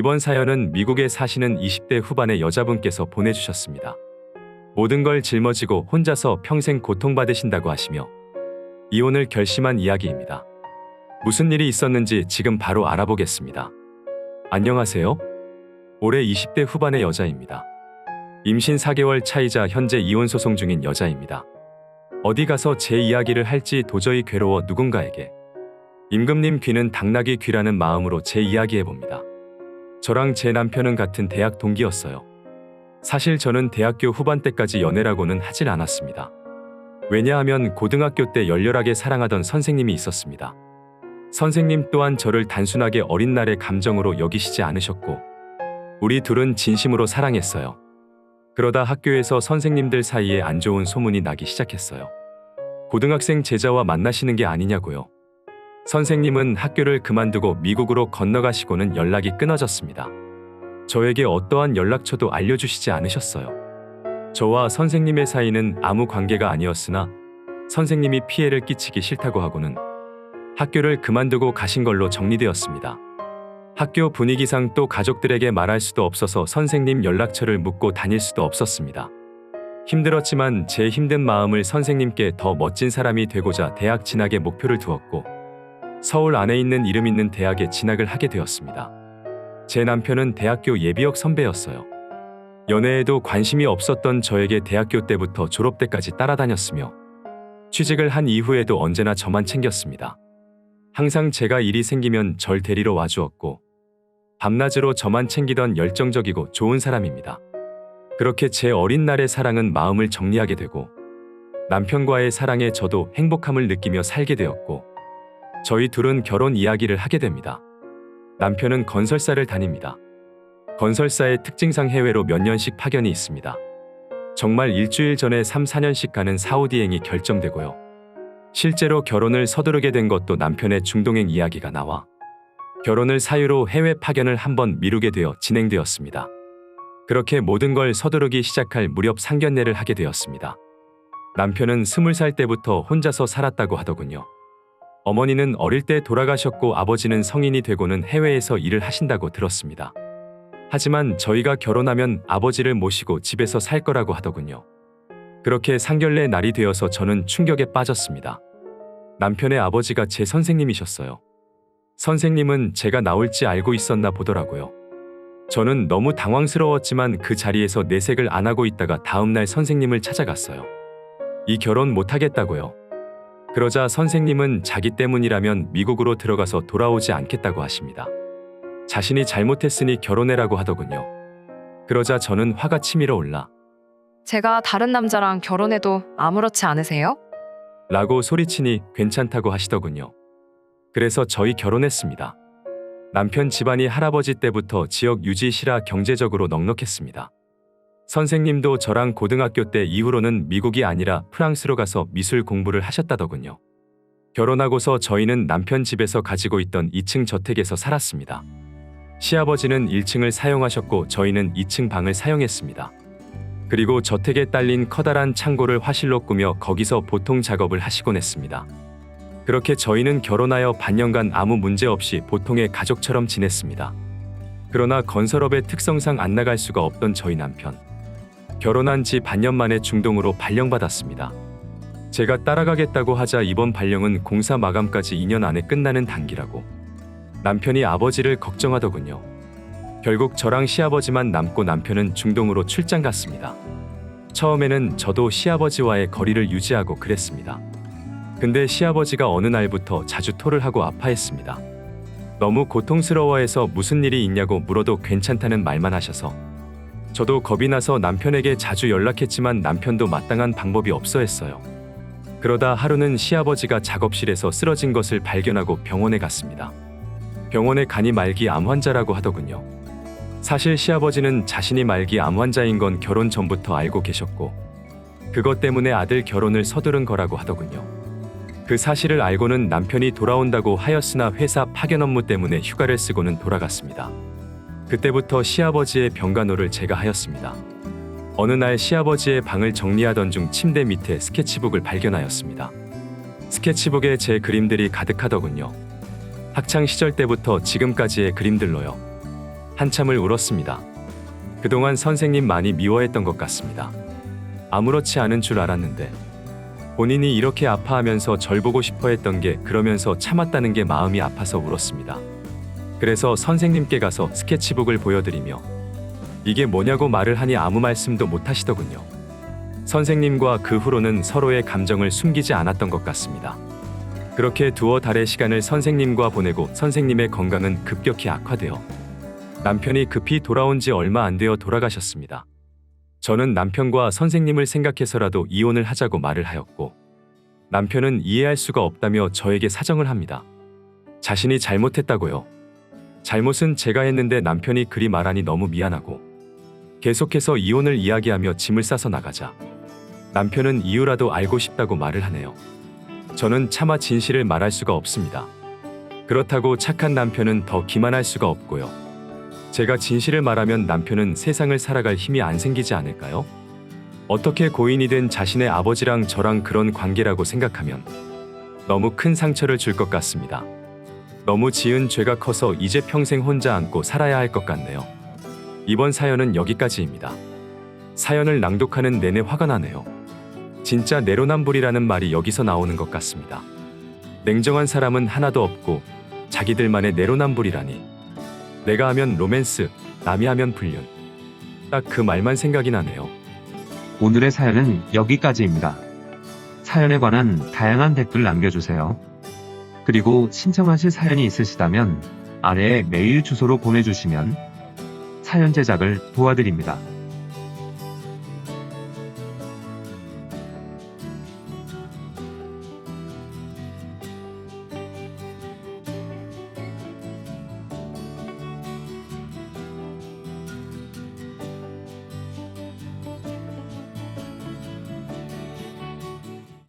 이번 사연은 미국에 사시는 20대 후반의 여자분께서 보내주셨습니다. 모든 걸 짊어지고 혼자서 평생 고통받으신다고 하시며 이혼을 결심한 이야기입니다. 무슨 일이 있었는지 지금 바로 알아보겠습니다. 안녕하세요. 올해 20대 후반의 여자입니다. 임신 4개월 차이자 현재 이혼 소송 중인 여자입니다. 어디 가서 제 이야기를 할지 도저히 괴로워 누군가에게 임금님 귀는 당나귀 귀라는 마음으로 제 이야기해봅니다. 저랑 제 남편은 같은 대학 동기였어요. 사실 저는 대학교 후반 때까지 연애라고는 하질 않았습니다. 왜냐하면 고등학교 때 열렬하게 사랑하던 선생님이 있었습니다. 선생님 또한 저를 단순하게 어린 날의 감정으로 여기시지 않으셨고 우리 둘은 진심으로 사랑했어요. 그러다 학교에서 선생님들 사이에 안 좋은 소문이 나기 시작했어요. 고등학생 제자와 만나시는 게 아니냐고요. 선생님은 학교를 그만두고 미국으로 건너가시고는 연락이 끊어졌습니다. 저에게 어떠한 연락처도 알려주시지 않으셨어요. 저와 선생님의 사이는 아무 관계가 아니었으나 선생님이 피해를 끼치기 싫다고 하고는 학교를 그만두고 가신 걸로 정리되었습니다. 학교 분위기상 또 가족들에게 말할 수도 없어서 선생님 연락처를 묻고 다닐 수도 없었습니다. 힘들었지만 제 힘든 마음을 선생님께 더 멋진 사람이 되고자 대학 진학에 목표를 두었고 서울 안에 있는 이름 있는 대학에 진학을 하게 되었습니다. 제 남편은 대학교 예비역 선배였어요. 연애에도 관심이 없었던 저에게 대학교 때부터 졸업 때까지 따라다녔으며 취직을 한 이후에도 언제나 저만 챙겼습니다. 항상 제가 일이 생기면 절 데리러 와주었고 밤낮으로 저만 챙기던 열정적이고 좋은 사람입니다. 그렇게 제 어린 날의 사랑은 마음을 정리하게 되고 남편과의 사랑에 저도 행복함을 느끼며 살게 되었고 저희 둘은 결혼 이야기를 하게 됩니다. 남편은 건설사를 다닙니다. 건설사의 특징상 해외로 몇 년씩 파견이 있습니다. 정말 일주일 전에 3, 4년씩 가는 사우디행이 결정되고요. 실제로 결혼을 서두르게 된 것도 남편의 중동행 이야기가 나와 결혼을 사유로 해외 파견을 한번 미루게 되어 진행되었습니다. 그렇게 모든 걸 서두르기 시작할 무렵 상견례를 하게 되었습니다. 남편은 20살 때부터 혼자서 살았다고 하더군요. 어머니는 어릴 때 돌아가셨고 아버지는 성인이 되고는 해외에서 일을 하신다고 들었습니다. 하지만 저희가 결혼하면 아버지를 모시고 집에서 살 거라고 하더군요. 그렇게 상견례 날이 되어서 저는 충격에 빠졌습니다. 남편의 아버지가 제 선생님이셨어요. 선생님은 제가 나올지 알고 있었나 보더라고요. 저는 너무 당황스러웠지만 그 자리에서 내색을 안 하고 있다가 다음날 선생님을 찾아갔어요. 이 결혼 못하겠다고요. 그러자 선생님은 자기 때문이라면 미국으로 들어가서 돌아오지 않겠다고 하십니다. 자신이 잘못했으니 결혼해라고 하더군요. 그러자 저는 화가 치밀어 올라 제가 다른 남자랑 결혼해도 아무렇지 않으세요? 라고 소리치니 괜찮다고 하시더군요. 그래서 저희 결혼했습니다. 남편 집안이 할아버지 때부터 지역 유지시라 경제적으로 넉넉했습니다. 선생님도 저랑 고등학교 때 이후로는 미국이 아니라 프랑스로 가서 미술 공부를 하셨다더군요. 결혼하고서 저희는 남편 집에서 가지고 있던 2층 저택에서 살았습니다. 시아버지는 1층을 사용하셨고 저희는 2층 방을 사용했습니다. 그리고 저택에 딸린 커다란 창고를 화실로 꾸며 거기서 보통 작업을 하시곤 했습니다. 그렇게 저희는 결혼하여 반년간 아무 문제 없이 보통의 가족처럼 지냈습니다. 그러나 건설업의 특성상 안 나갈 수가 없던 저희 남편. 결혼한 지 반년 만에 중동으로 발령받았습니다. 제가 따라가겠다고 하자 이번 발령은 공사 마감까지 2년 안에 끝나는 단기라고 남편이 아버지를 걱정하더군요. 결국 저랑 시아버지만 남고 남편은 중동으로 출장 갔습니다. 처음에는 저도 시아버지와의 거리를 유지하고 그랬습니다. 근데 시아버지가 어느 날부터 자주 토를 하고 아파했습니다. 너무 고통스러워해서 무슨 일이 있냐고 물어도 괜찮다는 말만 하셔서 저도 겁이 나서 남편에게 자주 연락했지만 남편도 마땅한 방법이 없어 했어요. 그러다 하루는 시아버지가 작업실에서 쓰러진 것을 발견하고 병원에 갔습니다. 병원에 가니 말기 암 환자라고 하더군요. 사실 시아버지는 자신이 말기 암 환자인 건 결혼 전부터 알고 계셨고 그것 때문에 아들 결혼을 서두른 거라고 하더군요. 그 사실을 알고는 남편이 돌아온다고 하였으나 회사 파견 업무 때문에 휴가를 쓰고는 돌아갔습니다. 그때부터 시아버지의 병간호를 제가 하였습니다. 어느 날 시아버지의 방을 정리하던 중 침대 밑에 스케치북을 발견하였습니다. 스케치북에 제 그림들이 가득하더군요. 학창 시절 때부터 지금까지의 그림들로요. 한참을 울었습니다. 그동안 선생님 많이 미워했던 것 같습니다. 아무렇지 않은 줄 알았는데 본인이 이렇게 아파하면서 절 보고 싶어 했던 게 그러면서 참았다는 게 마음이 아파서 울었습니다. 그래서 선생님께 가서 스케치북을 보여드리며 이게 뭐냐고 말을 하니 아무 말씀도 못 하시더군요. 선생님과 그 후로는 서로의 감정을 숨기지 않았던 것 같습니다. 그렇게 두어 달의 시간을 선생님과 보내고 선생님의 건강은 급격히 악화되어 남편이 급히 돌아온 지 얼마 안 되어 돌아가셨습니다. 저는 남편과 선생님을 생각해서라도 이혼을 하자고 말을 하였고 남편은 이해할 수가 없다며 저에게 사정을 합니다. 자신이 잘못했다고요. 잘못은 제가 했는데 남편이 그리 말하니 너무 미안하고 계속해서 이혼을 이야기하며 짐을 싸서 나가자 남편은 이유라도 알고 싶다고 말을 하네요. 저는 차마 진실을 말할 수가 없습니다. 그렇다고 착한 남편은 더 기만할 수가 없고요. 제가 진실을 말하면 남편은 세상을 살아갈 힘이 안 생기지 않을까요? 어떻게 고인이 된 자신의 아버지랑 저랑 그런 관계라고 생각하면 너무 큰 상처를 줄 것 같습니다. 너무 지은 죄가 커서 이제 평생 혼자 안고 살아야 할 것 같네요. 이번 사연은 여기까지입니다. 사연을 낭독하는 내내 화가 나네요. 진짜 내로남불이라는 말이 여기서 나오는 것 같습니다. 냉정한 사람은 하나도 없고 자기들만의 내로남불이라니. 내가 하면 로맨스, 남이 하면 불륜. 딱 그 말만 생각이 나네요. 오늘의 사연은 여기까지입니다. 사연에 관한 다양한 댓글 남겨주세요. 그리고 신청하실 사연이 있으시다면 아래에 메일 주소로 보내주시면 사연 제작을 도와드립니다.